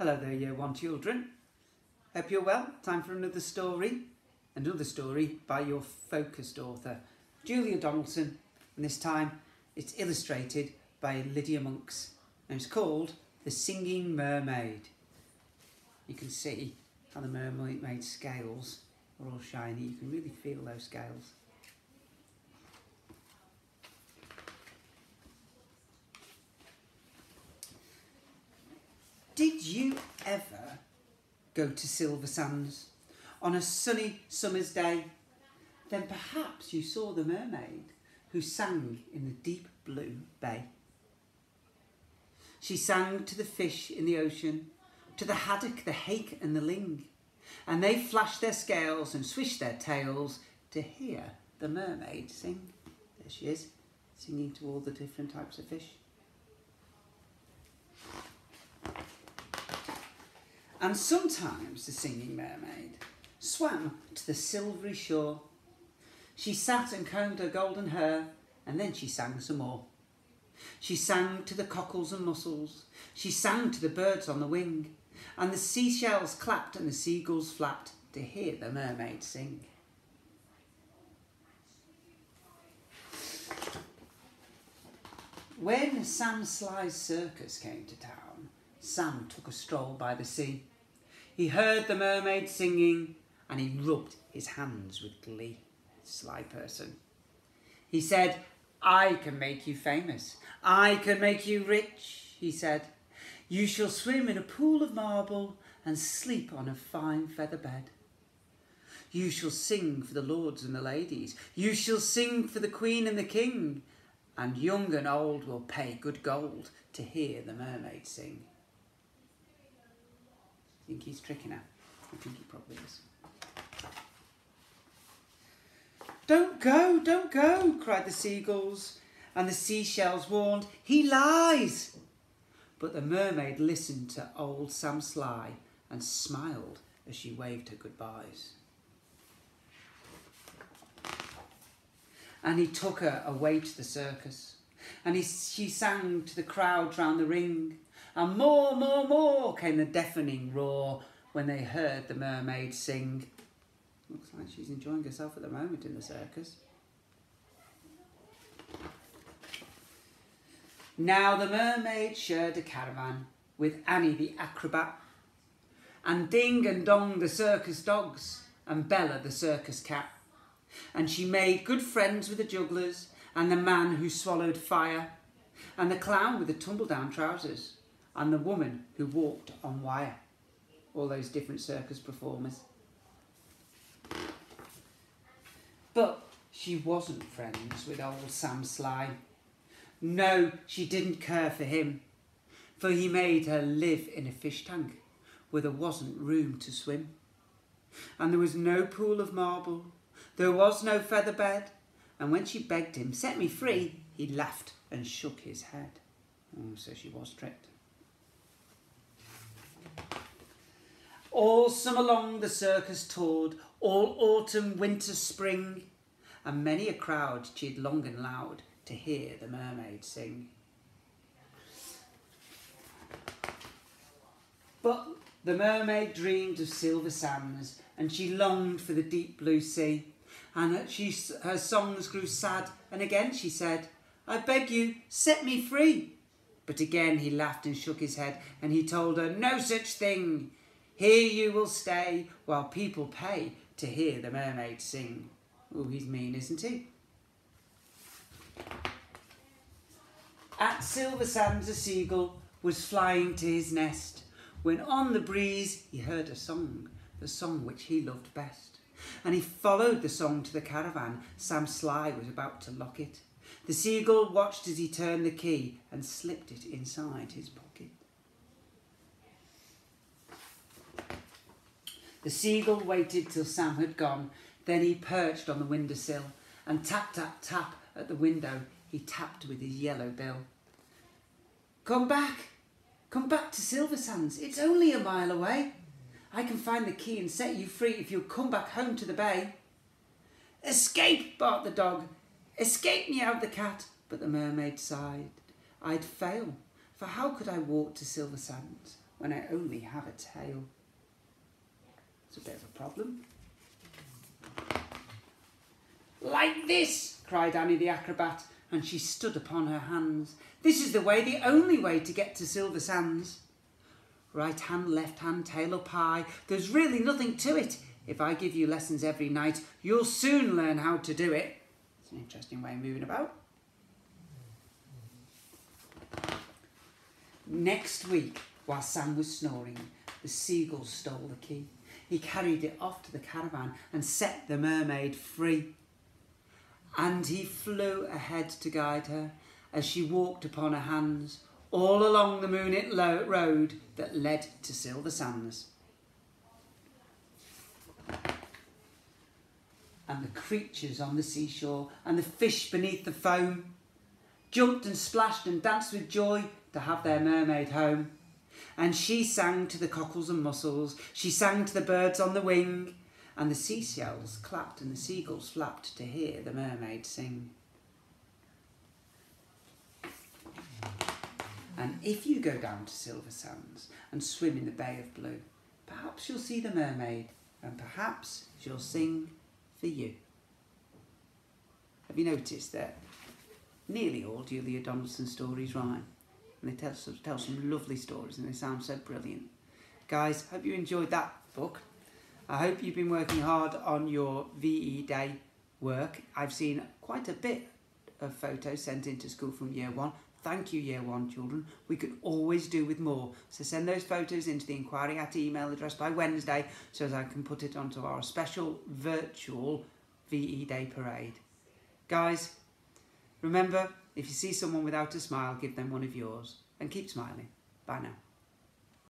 Hello there, Year 1 children. Hope you're well. Time for another story. Another story by your focused author, Julia Donaldson. And this time it's illustrated by Lydia Monks. And it's called The Singing Mermaid. You can see how the mermaid scales are all shiny. You can really feel those scales. Did you ever go to Silver Sands on a sunny summer's day? Then perhaps you saw the mermaid who sang in the deep blue bay. She sang to the fish in the ocean, to the haddock, the hake and the ling, and they flashed their scales and swished their tails to hear the mermaid sing. There she is, singing to all the different types of fish. And sometimes the singing mermaid swam to the silvery shore. She sat and combed her golden hair, and then she sang some more. She sang to the cockles and mussels, she sang to the birds on the wing, and the seashells clapped and the seagulls flapped to hear the mermaid sing. When Sam Sly's circus came to town, Sam took a stroll by the sea. He heard the mermaid singing and he rubbed his hands with glee. Sly person. He said, "I can make you famous. I can make you rich," he said. "You shall swim in a pool of marble and sleep on a fine feather bed. You shall sing for the lords and the ladies. You shall sing for the queen and the king. And young and old will pay good gold to hear the mermaid sing." I think he's tricking her. I think he probably is. "Don't go," cried the seagulls, and the seashells warned, "He lies." But the mermaid listened to old Sam Sly and smiled as she waved her goodbyes. And he took her away to the circus, and she sang to the crowd round the ring, and more came the deafening roar when they heard the mermaid sing. Looks like she's enjoying herself at the moment in the circus. Now the mermaid shared a caravan with Annie the acrobat, and Ding and Dong the circus dogs, and Bella the circus cat. And she made good friends with the jugglers, and the man who swallowed fire, and the clown with the tumble-down trousers, and the woman who walked on wire. All those different circus performers. But she wasn't friends with old Sam Sly. No, she didn't care for him, for he made her live in a fish tank where there wasn't room to swim. And there was no pool of marble, there was no feather bed, and when she begged him, "Set me free," he laughed and shook his head. Oh, so she was tricked. All summer long the circus toured, all autumn, winter, spring, and many a crowd cheered long and loud to hear the mermaid sing. But the mermaid dreamed of silver sands, and she longed for the deep blue sea, and her songs grew sad, and again she said, "I beg you, set me free." But again he laughed and shook his head, and he told her, "No such thing. Here you will stay while people pay to hear the mermaid sing." Oh, he's mean, isn't he? At Silver Sands a seagull was flying to his nest, when on the breeze he heard a song, the song which he loved best. And he followed the song to the caravan. Sam Sly was about to lock it. The seagull watched as he turned the key and slipped it inside his pocket. The seagull waited till Sam had gone. Then he perched on the windowsill and tap, tap, tap at the window. He tapped with his yellow bill. Come back to Silver Sands. It's only a mile away. I can find the key and set you free if you'll come back home to the bay." "Escape," barked the dog. "Escape," meowed the cat. But the mermaid sighed. "I'd fail, for how could I walk to Silver Sands when I only have a tail? It's a bit of a problem. Like this, cried Annie the acrobat, and she stood upon her hands. This is the way, the only way to get to Silver Sands. Right hand, left hand, tail up high. There's really nothing to it. If I give you lessons every night, you'll soon learn how to do it. It's an interesting way of moving about. Next week, while Sam was snoring, the seagull stole the key. He carried it off to the caravan and set the mermaid free. And he flew ahead to guide her as she walked upon her hands all along the moonlit road that led to Silver Sands. And the creatures on the seashore and the fish beneath the foam jumped and splashed and danced with joy to have their mermaid home. And she sang to the cockles and mussels, she sang to the birds on the wing, and the seashells clapped and the seagulls flapped to hear the mermaid sing. And if you go down to Silver Sands and swim in the Bay of Blue, perhaps you'll see the mermaid, and perhaps she'll sing for you. Have you noticed that nearly all Julia Donaldson stories rhyme? And they tell some lovely stories and they sound so brilliant. Guys, hope you enjoyed that book. I hope you've been working hard on your VE Day work. I've seen quite a bit of photos sent into school from Year 1. Thank you, Year 1 children. We could always do with more. So send those photos into the inquiry at email address by Wednesday so that I can put it onto our special virtual VE Day parade. Guys, remember, if you see someone without a smile, give them one of yours. And keep smiling. Bye now.